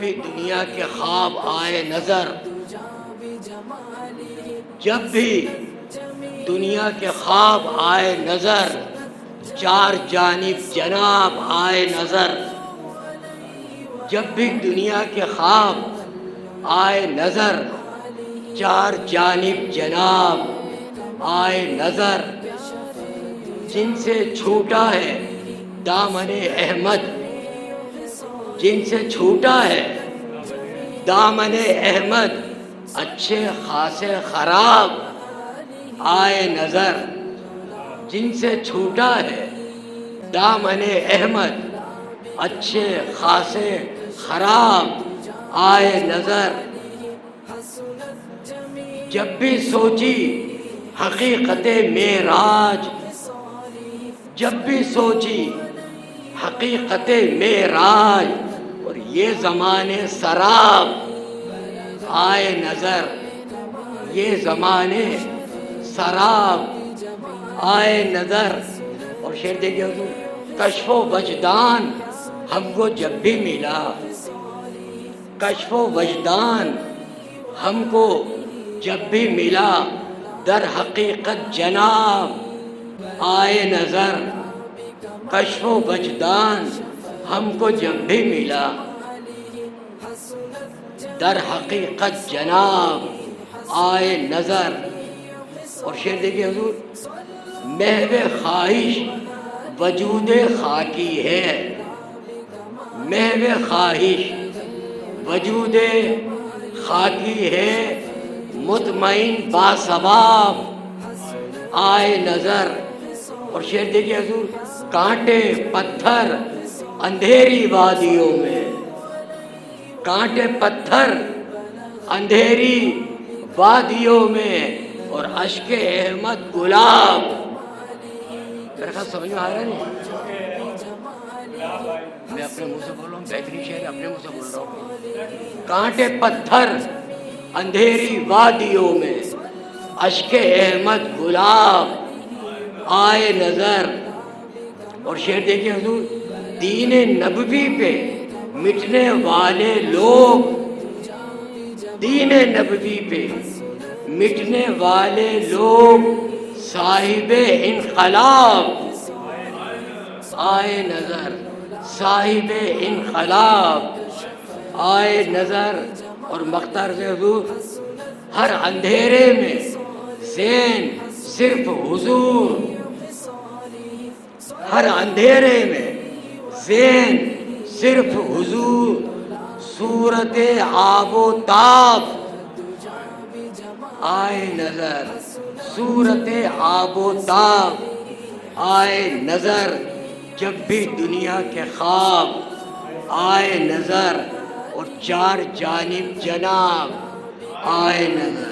بھی دنیا کے خواب آئے نظر، جب بھی دنیا کے خواب آئے نظر، چار جانب جناب آئے نظر، جب بھی دنیا کے خواب آئے نظر، چار جانب جناب آئے نظر، جن سے چھوٹا ہے دامن احمد، جن سے چھوٹا ہے دامن احمد، اچھے خاصے خراب آئے نظر، جن سے چھوٹا ہے دامن احمد، اچھے خاصے خراب آئے نظر، جب بھی سوچی حقیقت معراج، جب بھی سوچی حقیقت معراج، اور یہ زمانے سراب آئے نظر، یہ زمانے سراب آئے نظر۔ اور شعر دیکھیے حضور، کشف و وجدان ہم کو جب بھی ملا، کشف و وجدان ہم کو جب بھی ملا، در حقیقت جناب آئے نظر، کشف و وجدان ہم کو جب بھی ملا، در حقیقت جناب آئے نظر۔ اور شعر دیکھیے حضور، محو خواہش وجود خاکی ہے، محو خواہش وجود خاکی ہے، مطمئن باثباب آئے نظر۔ اور شعر دیکھیے حضور، کانٹے پتھر اندھیری وادیوں میں، کانٹے پتھر اندھیری وادیوں میں، اور اشک احمد گلاب۔ میرا خیال سمجھ میں آ رہا نہیں؟ میں اپنے منہ سے بول رہا ہوں، بہترین شعر اپنے منہ سے بول رہا ہوں۔ کانٹے پتھر اندھیری وادیوں میں، اشک احمد گلاب آئے نظر۔ اور شعر دیکھیے حضور، دین نبوی پہ مٹنے والے لوگ، دین نبوی پہ مٹنے والے لوگ، صاحب انقلاب آئے نظر، صاحب انقلاب آئے نظر۔ اور مختار سے حضور، ہر اندھیرے میں زین صرف حضور، ہر اندھیرے میں زین صرف حضور، صورت آب و تاب آئے نظر، صورت آب و تاب آئے نظر، جب بھی دنیا کے خواب آئے نظر، اور چار جانب جناب آئے نظر۔